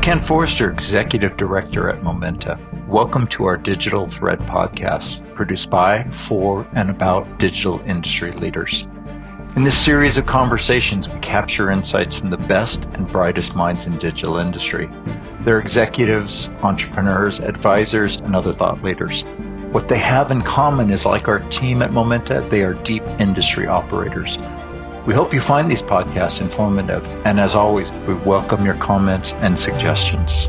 Ken Forster, Executive Director at Momenta. Welcome to our Digital Thread podcast, produced by, for, and about digital industry leaders. In this series of conversations, we capture insights from the best and brightest minds in digital industry. They're executives, entrepreneurs, advisors, and other thought leaders. What they have in common is, like our team at Momenta, they are deep industry operators. We hope you find these podcasts informative, and as always, we welcome your comments and suggestions.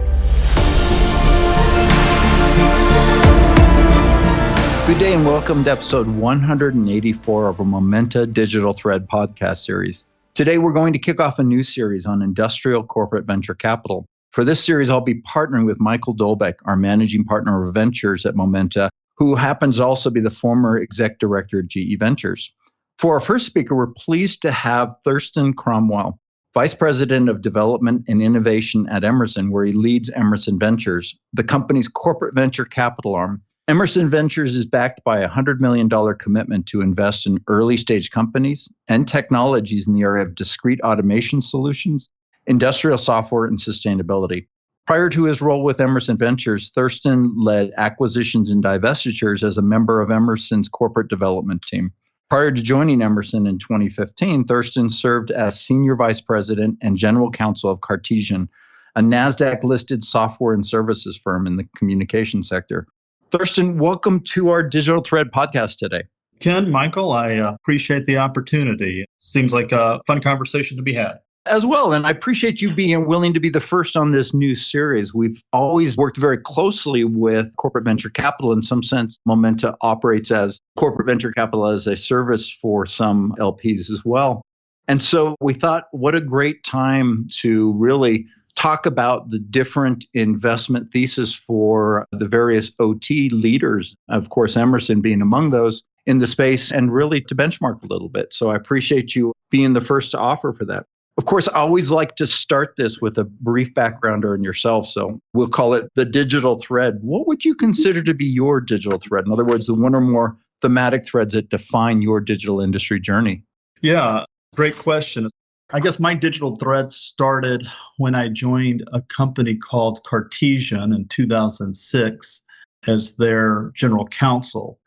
Good day and welcome to episode 184 of our Momenta Digital Thread podcast series. Today we're going to kick off a new series on industrial corporate venture capital. For this series, I'll be partnering with Michael Dolbec, our managing partner of ventures at Momenta, who happens to also be the former exec director at GE Ventures. For our first speaker, we're pleased to have Thurston Cromwell, Vice President of Development and Innovation at Emerson, where he leads Emerson Ventures, the company's corporate venture capital arm. Emerson Ventures is backed by a $100 million commitment to invest in early-stage companies and technologies in the area of discrete automation solutions, industrial software, and sustainability. Prior to his role with Emerson Ventures, Thurston led acquisitions and divestitures as a member of Emerson's corporate development team. Prior to joining Emerson in 2015, Thurston served as Senior Vice President and General Counsel of Cartesian, a Nasdaq-listed software and services firm in the communication sector. Thurston, welcome to our Digital Thread podcast today. Ken, Michael, I appreciate the opportunity. Seems like a fun conversation to be had. As well, and I appreciate you being willing to be the first on this new series. We've always worked very closely with corporate venture capital. In some sense, Momenta operates as corporate venture capital as a service for some LPs as well. And so we thought, what a great time to really talk about the different investment thesis for the various OT leaders, of course, Emerson being among those in the space, and really to benchmark a little bit. So I appreciate you being the first to offer for that. Of course, I always like to start this with a brief background on yourself. So we'll call it the digital thread. What would you consider to be your digital thread? In other words, the one or more thematic threads that define your digital industry journey. Yeah, great question. I guess my digital thread started when I joined a company called Cartesian in 2006 as their general counsel.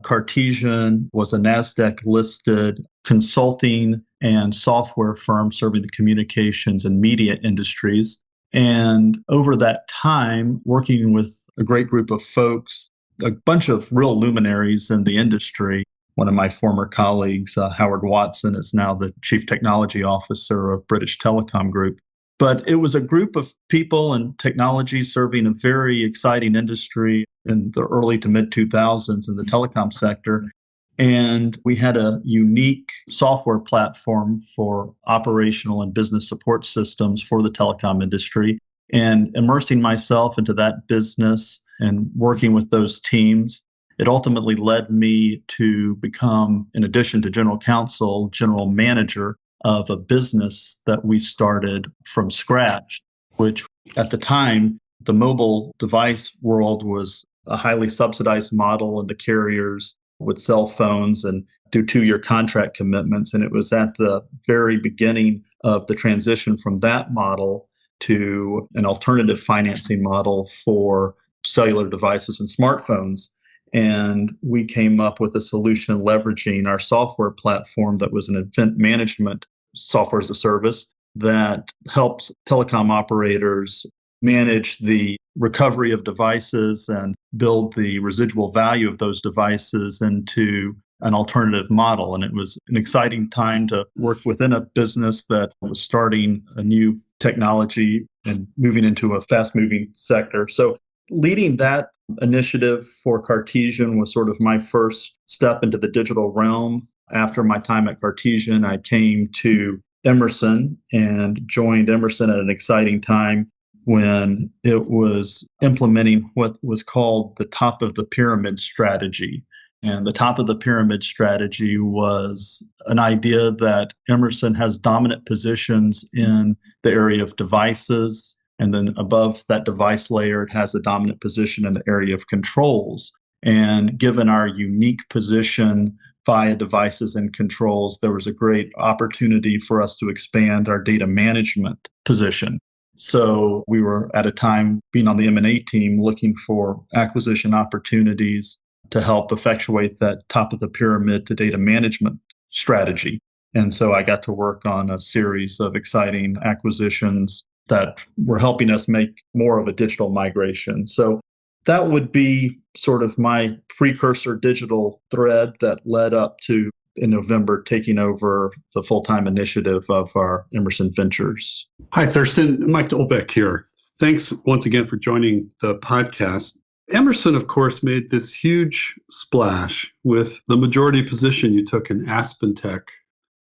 Cartesian was a Nasdaq-listed consulting and software firm serving the communications and media industries. And over that time, working with a great group of folks, a bunch of real luminaries in the industry. One of my former colleagues, Howard Watson, is now the Chief Technology Officer of British Telecom Group. But it was a group of people and technology serving a very exciting industry in the early to mid 2000s in the telecom sector. And we had a unique software platform for operational and business support systems for the telecom industry. And immersing myself into that business and working with those teams, it ultimately led me to become, in addition to general counsel, general manager of a business that we started from scratch, which at the time, the mobile device world was a highly subsidized model, and the carriers would sell phones and do 2-year contract commitments. And it was at the very beginning of the transition from that model to an alternative financing model for cellular devices and smartphones. And we came up with a solution leveraging our software platform that was an event management software as a service that helps telecom operators manage the recovery of devices and build the residual value of those devices into an alternative model. And it was an exciting time to work within a business that was starting a new technology and moving into a fast-moving sector. So leading that initiative for Cartesian was sort of my first step into the digital realm. After my time at Cartesian, I came to Emerson and joined Emerson at an exciting time when it was implementing what was called the top of the pyramid strategy. And the top of the pyramid strategy was an idea that Emerson has dominant positions in the area of devices. And then above that device layer, it has a dominant position in the area of controls. And given our unique position via devices and controls, there was a great opportunity for us to expand our data management position. So we were at a time being on the M&A team looking for acquisition opportunities to help effectuate that top of the pyramid to data management strategy. And so I got to work on a series of exciting acquisitions that were helping us make more of a digital migration. So that would be sort of my precursor digital thread that led up to, in November, taking over the full-time initiative of our Emerson Ventures. Hi, Thurston. Mike Dolbec here. Thanks once again for joining the podcast. Emerson, of course, made this huge splash with the majority position you took in Aspen Tech.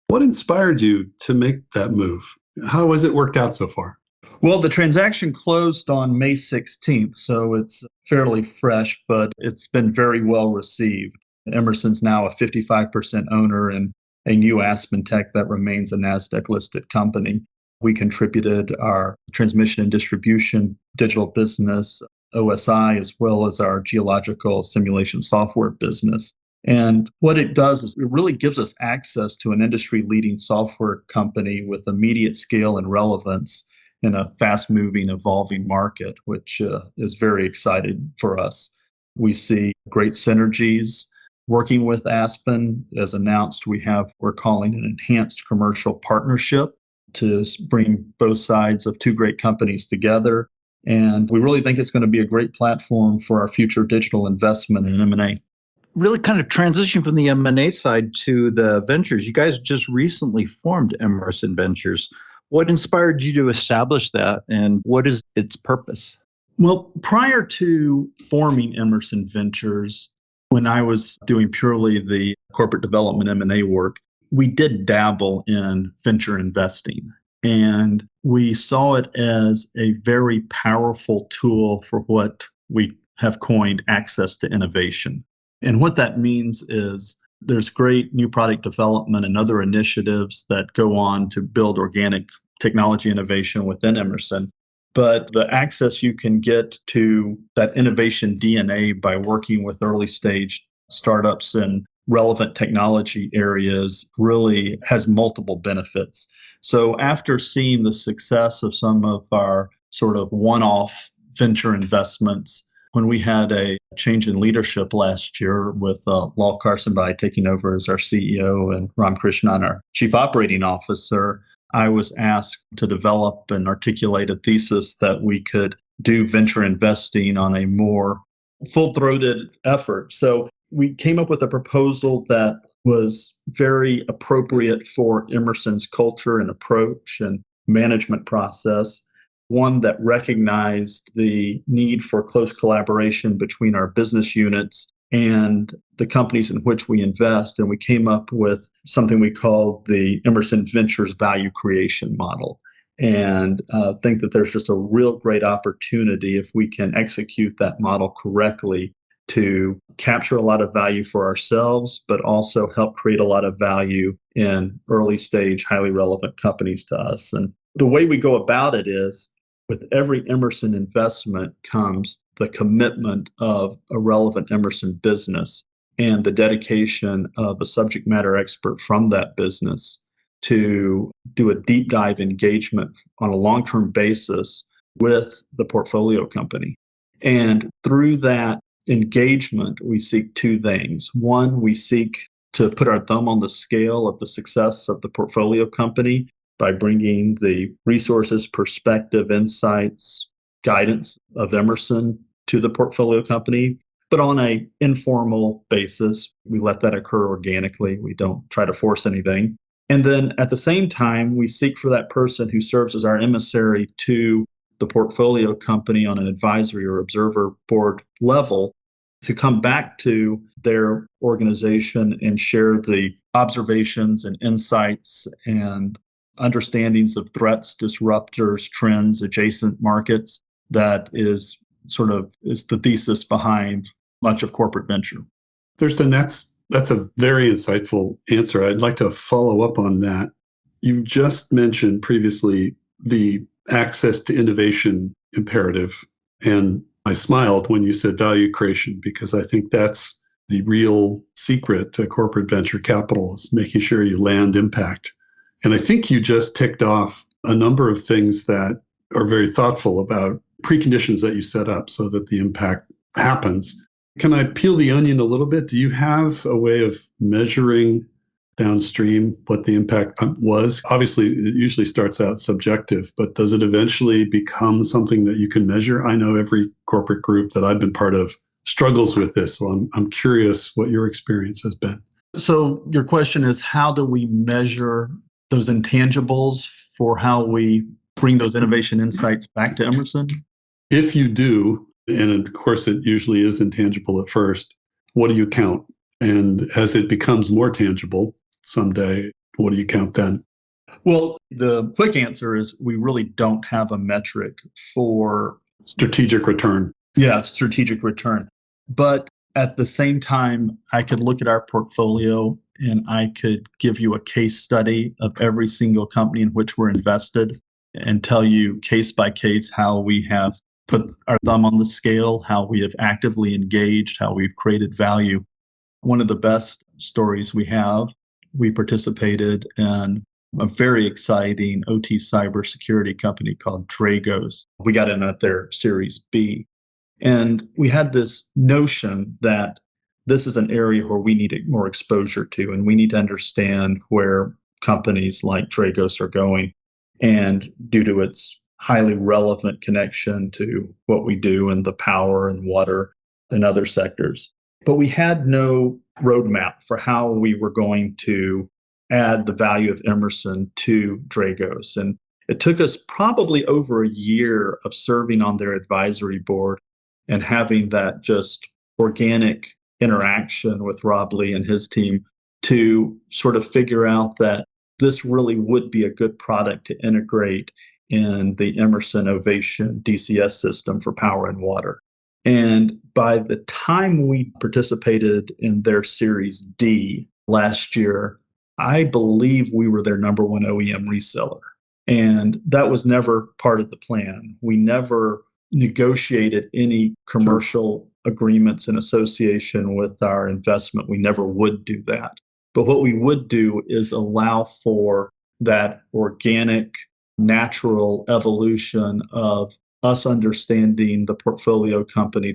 What inspired you to make that move? How has it worked out so far? Well, the transaction closed on May 16th, so it's fairly fresh, but it's been very well received. Emerson's now a 55% owner in a new Aspen Tech that remains a Nasdaq-listed company. We contributed our transmission and distribution digital business, OSI, as well as our geological simulation software business. And what it does is it really gives us access to an industry-leading software company with immediate scale and relevance in a fast-moving, evolving market, which is very exciting for us. We see great synergies working with Aspen. As announced, we're calling an enhanced commercial partnership to bring both sides of two great companies together. And we really think it's going to be a great platform for our future digital investment in M&A. Really kind of transition from the M&A side to the ventures. You guys just recently formed Emerson Ventures. What inspired you to establish that, and what is its purpose? Well, prior to forming Emerson Ventures, when I was doing purely the corporate development M&A work, we did dabble in venture investing. And we saw it as a very powerful tool for what we have coined access to innovation. And what that means is there's great new product development and other initiatives that go on to build organic technology innovation within Emerson. But the access you can get to that innovation DNA by working with early stage startups in relevant technology areas really has multiple benefits. So after seeing the success of some of our sort of one-off venture investments, when we had a change in leadership last year with Lal Karsanbhai taking over as our CEO and Ram Krishnan, our Chief Operating Officer, I was asked to develop and articulate a thesis that we could do venture investing on a more full-throated effort. So we came up with a proposal that was very appropriate for Emerson's culture and approach and management process. One that recognized the need for close collaboration between our business units and the companies in which we invest. And we came up with something we called the Emerson Ventures value creation model. And think that there's just a real great opportunity if we can execute that model correctly to capture a lot of value for ourselves, but also help create a lot of value in early stage, highly relevant companies to us. And the way we go about it is, with every Emerson investment comes the commitment of a relevant Emerson business and the dedication of a subject matter expert from that business to do a deep dive engagement on a long-term basis with the portfolio company. And through that engagement, we seek two things. One, we seek to put our thumb on the scale of the success of the portfolio company by bringing the resources, perspective, insights, guidance of Emerson to the portfolio company, but on an informal basis. We let that occur organically. We don't try to force anything. And then at the same time, we seek for that person who serves as our emissary to the portfolio company on an advisory or observer board level to come back to their organization and share the observations and insights and understandings of threats, disruptors, trends, adjacent markets. That is the thesis behind much of corporate venture. Thurston, that's a very insightful answer. I'd like to follow up on that. You just mentioned previously the access to innovation imperative, and I smiled when you said value creation, because I think that's the real secret to corporate venture capital, is making sure you land impact. And I think you just ticked off a number of things that are very thoughtful about preconditions that you set up so that the impact happens. Can I peel the onion a little bit? Do you have a way of measuring downstream what the impact was? Obviously, it usually starts out subjective, but does it eventually become something that you can measure? I know every corporate group that I've been part of struggles with this, so I'm curious what your experience has been. So your question is, how do we measure those intangibles for how we bring those innovation insights back to Emerson? If you do, and of course it usually is intangible at first, what do you count? And as it becomes more tangible someday, what do you count then? Well, the quick answer is we really don't have a metric for strategic return. Yeah, strategic return. But at the same time, I could look at our portfolio and I could give you a case study of every single company in which we're invested and tell you case by case how we have put our thumb on the scale, how we have actively engaged, how we've created value. One of the best stories we have, we participated in a very exciting OT cybersecurity company called Dragos. We got in at their Series B. And we had this notion that this is an area where we need more exposure to, and we need to understand where companies like Dragos are going. And due to its highly relevant connection to what we do in the power and water and other sectors. But we had no roadmap for how we were going to add the value of Emerson to Dragos. And it took us probably over a year of serving on their advisory board and having that just organic interaction with Rob Lee and his team to sort of figure out that this really would be a good product to integrate in the Emerson Ovation DCS system for power and water. And by the time we participated in their Series D last year, I believe we were their number one OEM reseller. And that was never part of the plan. We never negotiated any commercial agreements in association with our investment. We never would do that. But what we would do is allow for that organic, natural evolution of us understanding the portfolio company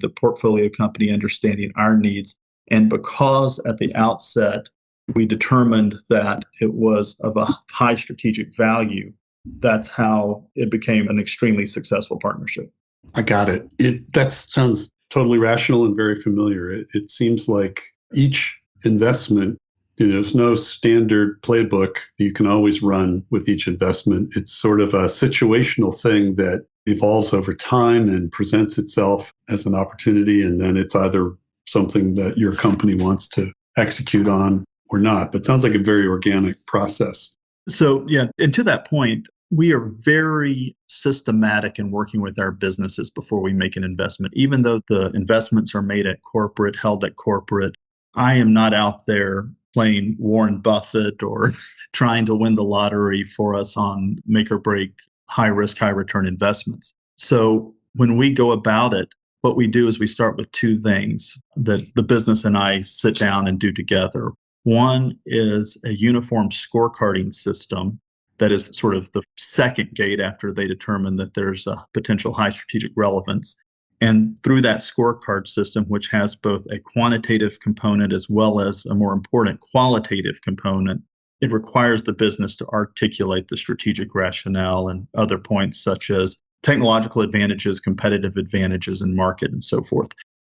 understanding our needs. And because at the outset, we determined that it was of a high strategic value, that's how it became an extremely successful partnership. I got it. That sounds totally rational and very familiar. It seems like each investment, there's no standard playbook you can always run with each investment. It's sort of a situational thing that evolves over time and presents itself as an opportunity. And then it's either something that your company wants to execute on or not. But it sounds like a very organic process. So, yeah, and to that point, we are very systematic in working with our businesses before we make an investment. Even though the investments are made at corporate, held at corporate, I am not out there playing Warren Buffett or trying to win the lottery for us on make or break high risk, high return investments. So when we go about it, what we do is we start with two things that the business and I sit down and do together. One is a uniform scorecarding system that is sort of the second gate after they determine that there's a potential high strategic relevance. And through that scorecard system, which has both a quantitative component as well as a more important qualitative component, it requires the business to articulate the strategic rationale and other points such as technological advantages, competitive advantages in market, and so forth.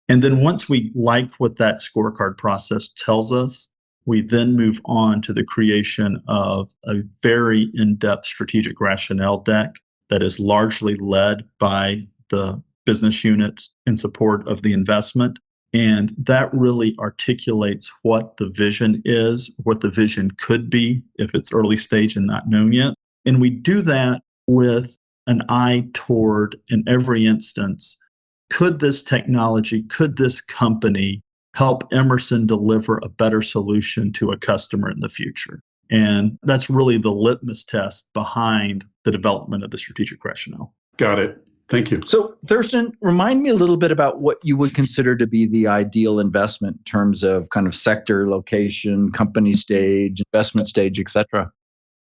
And then once we like what that scorecard process tells us, we then move on to the creation of a very in-depth strategic rationale deck that is largely led by the business units in support of the investment. And that really articulates what the vision is, what the vision could be if it's early stage and not known yet. And we do that with an eye toward, in every instance, could this technology, could this company help Emerson deliver a better solution to a customer in the future? And that's really the litmus test behind the development of the strategic rationale. Got it. Thank you. So, Thurston, remind me a little bit about what you would consider to be the ideal investment in terms of kind of sector, location, company stage, investment stage, et cetera.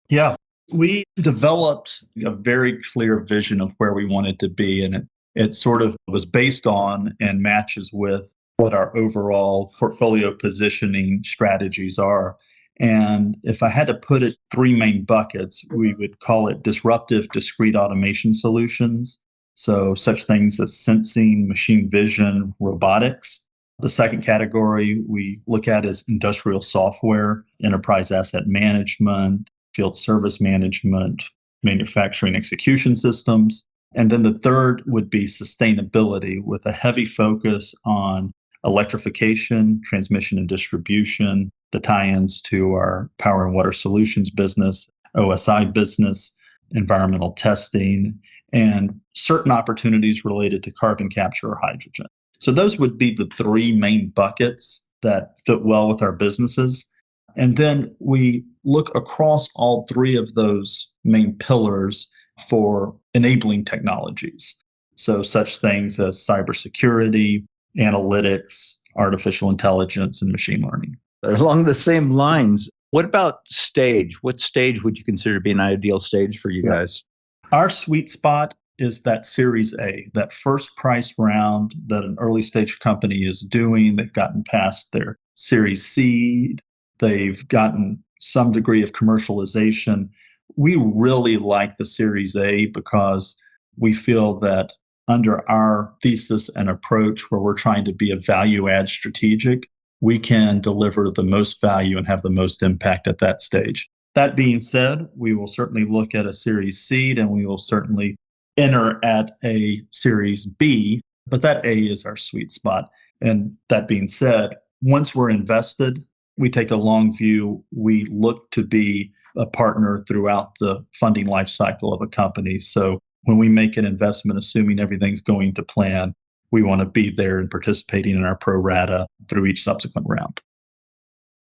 Yeah. We developed a very clear vision of where we wanted to be, and it sort of was based on and matches with what our overall portfolio positioning strategies are. And if I had to put it three main buckets, we would call it disruptive discrete automation solutions. So such things as sensing, machine vision, robotics. The second category we look at is industrial software, enterprise asset management, field service management, manufacturing execution systems. And then the third would be sustainability with a heavy focus on electrification, transmission and distribution, the tie-ins to our power and water solutions business, OSI business, environmental testing, and certain opportunities related to carbon capture or hydrogen. So those would be the three main buckets that fit well with our businesses. And then we look across all three of those main pillars for enabling technologies. So such things as cybersecurity, analytics, artificial intelligence, and machine learning. Along the same lines, what about stage? What stage would you consider to be an ideal stage for you guys? Our sweet spot is that Series A, that first price round that an early stage company is doing. They've gotten past their Series C. They've gotten some degree of commercialization. We really like the Series A because we feel that under our thesis and approach, where we're trying to be a value add strategic, we can deliver the most value and have the most impact at that stage. That being said, we will certainly look at a Series Seed and we will certainly enter at a Series B, but that A is our sweet spot. And that being said, once we're invested, we take a long view. We look to be a partner throughout the funding life cycle of a company. So when we make an investment, assuming everything's going to plan, we want to be there and participating in our pro rata through each subsequent round.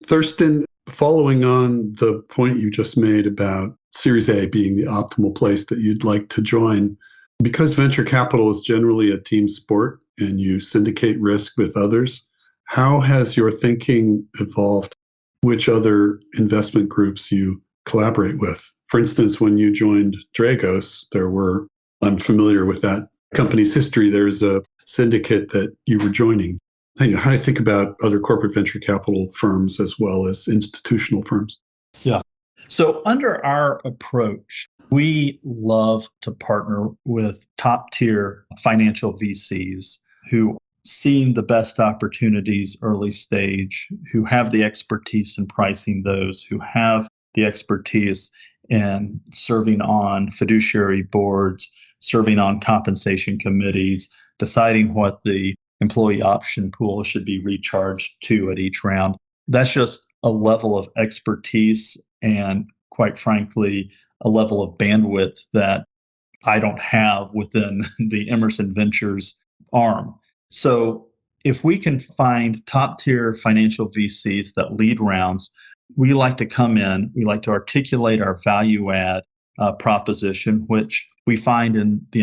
Thurston, following on the point you just made about Series A being the optimal place that you'd like to join, because venture capital is generally a team sport and you syndicate risk with others, how has your thinking evolved? Which other investment groups you collaborate with? For instance, when you joined Dragos, I'm familiar with that company's history. There's a syndicate that you were joining. How do you think about other corporate venture capital firms as well as institutional firms? Yeah. So under our approach, we love to partner with top-tier financial VCs who seeing the best opportunities early stage, who have the expertise in pricing those, who have the expertise in serving on fiduciary boards, serving on compensation committees, deciding what the employee option pool should be recharged to at each round. That's just a level of expertise and, quite frankly, a level of bandwidth that I don't have within the Emerson Ventures arm. So if we can find top-tier financial VCs that lead rounds, we like to come in, we like to articulate our value add proposition, which we find in the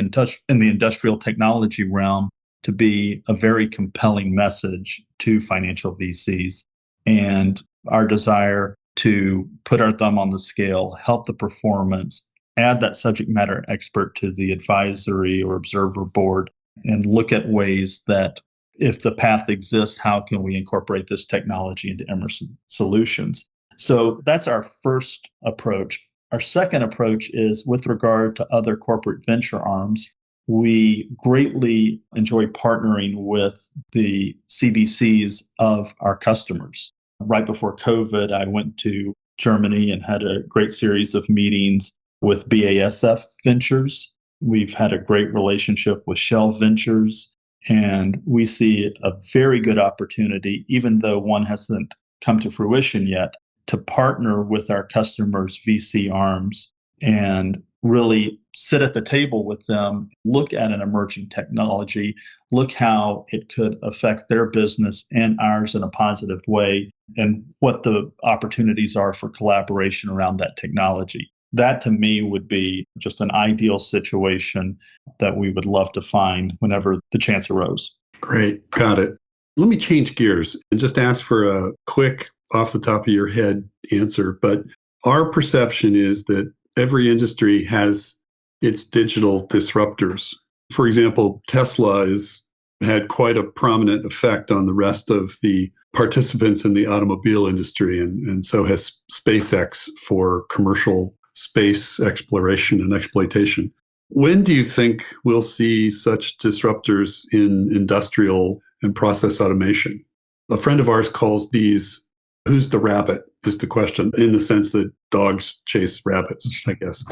industrial technology realm to be a very compelling message to financial VCs. And our desire to put our thumb on the scale, help the performance, add that subject matter expert to the advisory or observer board, and look at ways that if the path exists, how can we incorporate this technology into Emerson solutions? So that's our first approach. Our second approach is with regard to other corporate venture arms. We greatly enjoy partnering with the CVCs of our customers. Right before COVID, I went to Germany and had a great series of meetings with BASF Ventures. We've had a great relationship with Shell Ventures, and we see a very good opportunity, even though one hasn't come to fruition yet, to partner with our customers' VC arms and really sit at the table with them, look at an emerging technology, look how it could affect their business and ours in a positive way, and what the opportunities are for collaboration around that technology. That to me would be just an ideal situation that we would love to find whenever the chance arose. Great. Got it. Let me change gears and just ask for a quick off the top of your head answer. But our perception is that every industry has its digital disruptors. For example, Tesla has had quite a prominent effect on the rest of the participants in the automobile industry, and so has SpaceX for commercial space exploration and exploitation. When do you think we'll see such disruptors in industrial and process automation? A friend of ours calls these, who's the rabbit, is the question, in the sense that dogs chase rabbits, I guess.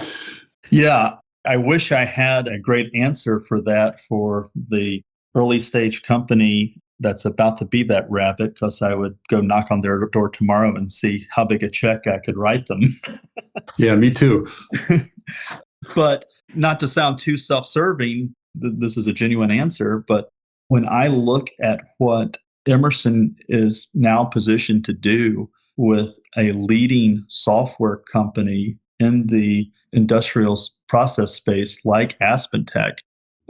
Yeah, I wish I had a great answer for that for the early stage company that's about to be that rabbit, because I would go knock on their door tomorrow and see how big a check I could write them. Yeah, me too. But not to sound too self-serving, this is a genuine answer, but when I look at what Emerson is now positioned to do with a leading software company in the industrial process space like AspenTech,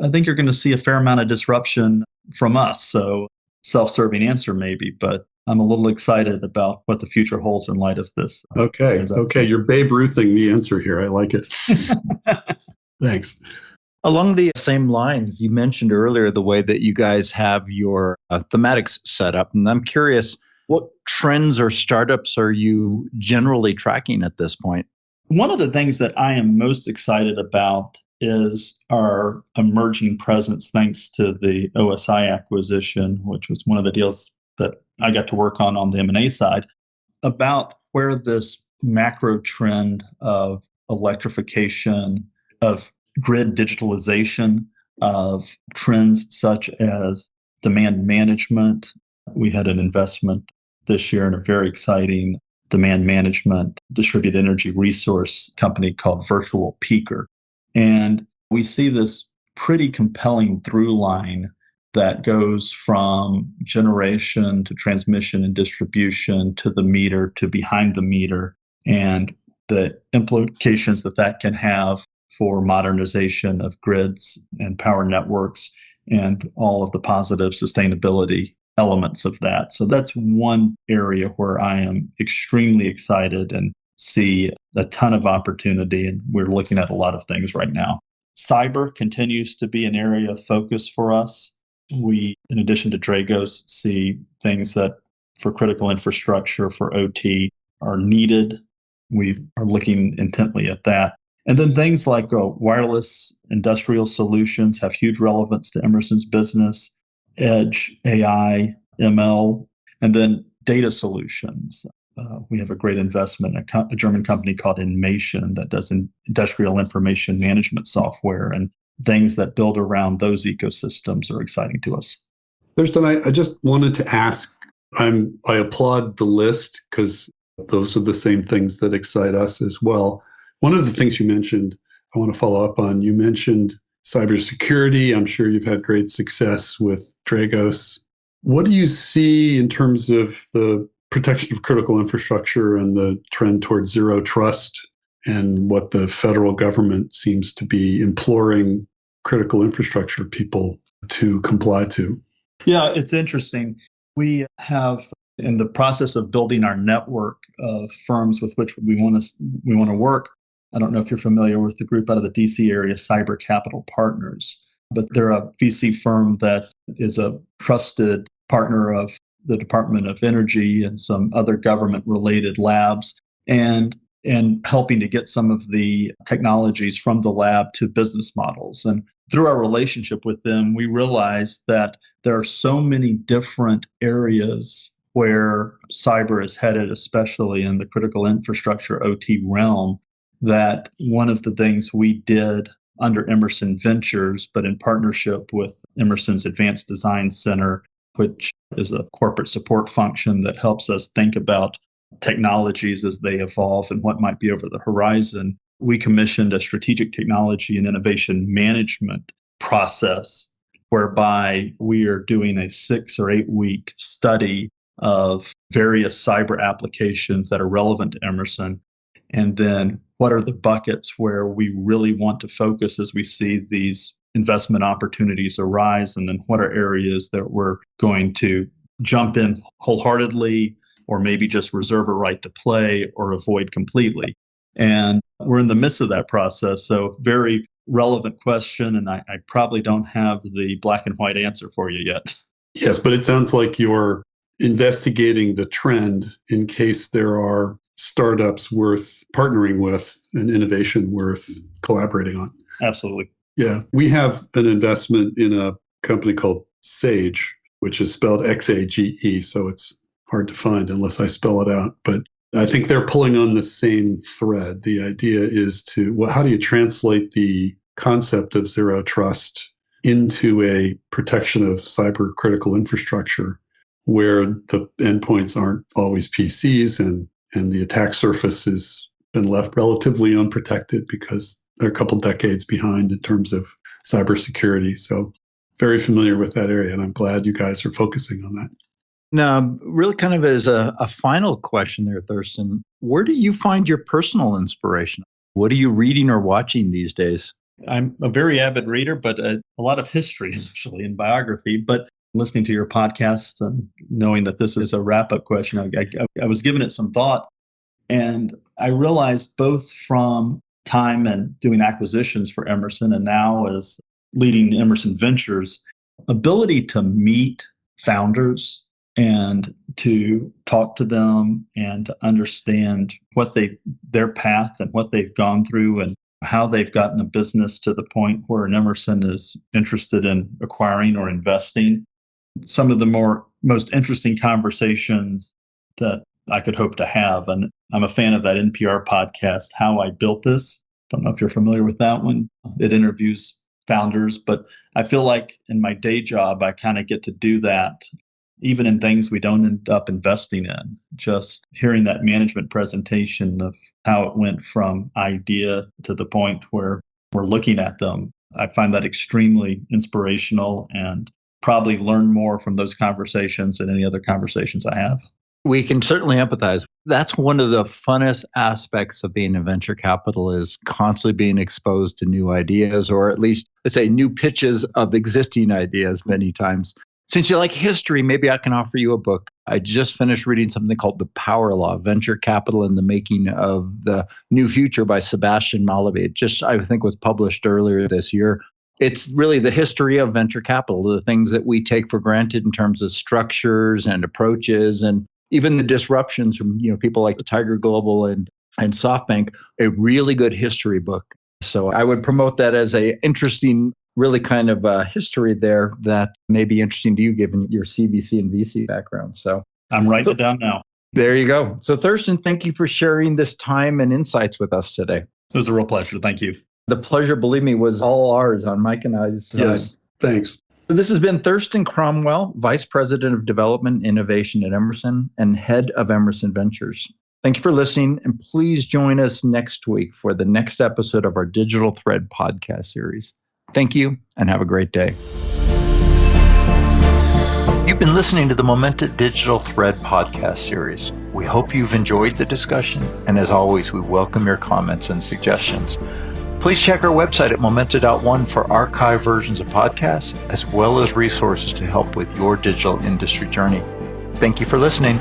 I think you're going to see a fair amount of disruption from us. So self-serving answer maybe, but I'm a little excited about what the future holds in light of this. Okay. You're Babe Ruthing the answer here. I like it. Thanks. Along the same lines, you mentioned earlier the way that you guys have your thematics set up. And I'm curious, what trends or startups are you generally tracking at this point? One of the things that I am most excited about is our emerging presence thanks to the OSI acquisition, which was one of the deals that I got to work on the M&A side, about where this macro trend of electrification, of grid digitalization, of trends such as demand management. We had an investment this year in a very exciting demand management distributed energy resource company called Virtual Peaker. And we see this pretty compelling through line that goes from generation to transmission and distribution to the meter to behind the meter, and the implications that can have for modernization of grids and power networks and all of the positive sustainability elements of that. So that's one area where I am extremely excited and see a ton of opportunity, and we're looking at a lot of things right now. Cyber continues to be an area of focus for us. We, in addition to Dragos, see things that for critical infrastructure, for OT, are needed. We are looking intently at that. And then things like wireless industrial solutions have huge relevance to Emerson's business, edge, AI, ML, and then data solutions. We have a great investment in a German company called Inmation that does industrial information management software, and things that build around those ecosystems are exciting to us. Thurston, I just wanted to ask, I applaud the list because those are the same things that excite us as well. One of the things you mentioned, I want to follow up on. You mentioned cybersecurity. I'm sure you've had great success with Dragos. What do you see in terms of the protection of critical infrastructure and the trend towards zero trust, and what the federal government seems to be imploring critical infrastructure people to comply to? Yeah, it's interesting. We have, in the process of building our network of firms with which we want to work, I don't know if you're familiar with the group out of the DC area, Cyber Capital Partners, but they're a VC firm that is a trusted partner of the Department of Energy and some other government-related labs, and helping to get some of the technologies from the lab to business models. And through our relationship with them, we realized that there are so many different areas where cyber is headed, especially in the critical infrastructure OT realm, that one of the things we did under Emerson Ventures, but in partnership with Emerson's Advanced Design Center, which is a corporate support function that helps us think about technologies as they evolve and what might be over the horizon, we commissioned a strategic technology and innovation management process whereby we are doing a 6 or 8 week study of various cyber applications that are relevant to Emerson. And then what are the buckets where we really want to focus as we see these investment opportunities arise? And then what are areas that we're going to jump in wholeheartedly, or maybe just reserve a right to play or avoid completely? And we're in the midst of that process. So very relevant question. And I probably don't have the black and white answer for you yet. Yes, but it sounds like you're investigating the trend in case there are startups worth partnering with and innovation worth collaborating on. Absolutely. Yeah. We have an investment in a company called Sage, which is spelled Xage, so it's hard to find unless I spell it out. But I think they're pulling on the same thread. The idea is how do you translate the concept of zero trust into a protection of cyber critical infrastructure where the endpoints aren't always PCs and the attack surface has been left relatively unprotected because they're a couple decades behind in terms of cybersecurity. So very familiar with that area, and I'm glad you guys are focusing on that. Now, really kind of as a final question there, Thurston, where do you find your personal inspiration? What are you reading or watching these days? I'm a very avid reader, but a lot of history, actually, and biography. But listening to your podcasts and knowing that this is a wrap-up question, I was giving it some thought. And I realized both from time and doing acquisitions for Emerson and now as leading Emerson Ventures, ability to meet founders and to talk to them and to understand their path and what they've gone through and how they've gotten a business to the point where an Emerson is interested in acquiring or investing. Some of the most interesting conversations that I could hope to have. And I'm a fan of that NPR podcast, How I Built This. Don't know if you're familiar with that one. It interviews founders, but I feel like in my day job, I kind of get to do that, even in things we don't end up investing in. Just hearing that management presentation of how it went from idea to the point where we're looking at them. I find that extremely inspirational and probably learn more from those conversations than any other conversations I have. We can certainly empathize. That's one of the funnest aspects of being a venture capital is constantly being exposed to new ideas, or at least, let's say, new pitches of existing ideas many times. Since you like history, maybe I can offer you a book. I just finished reading something called The Power Law, Venture Capital in the Making of the New Future by Sebastian Mallaby. It just, I think, was published earlier this year. It's really the history of venture capital, the things that we take for granted in terms of structures and approaches, and even the disruptions from people like Tiger Global and SoftBank. A really good history book. So I would promote that as a interesting, really kind of history there that may be interesting to you given your CVC and VC background. So I'm writing it down now. There you go. So Thurston, thank you for sharing this time and insights with us today. It was a real pleasure. Thank you. The pleasure, believe me, was all ours on Mike and I's side. Yes, thanks. So this has been Thurston Cromwell, Vice President of Development and Innovation at Emerson and Head of Emerson Ventures. Thank you for listening, and please join us next week for the next episode of our Digital Thread podcast series. Thank you, and have a great day. You've been listening to the Momenta Digital Thread podcast series. We hope you've enjoyed the discussion, and as always, we welcome your comments and suggestions. Please check our website at momenta.one for archived versions of podcasts, as well as resources to help with your digital industry journey. Thank you for listening.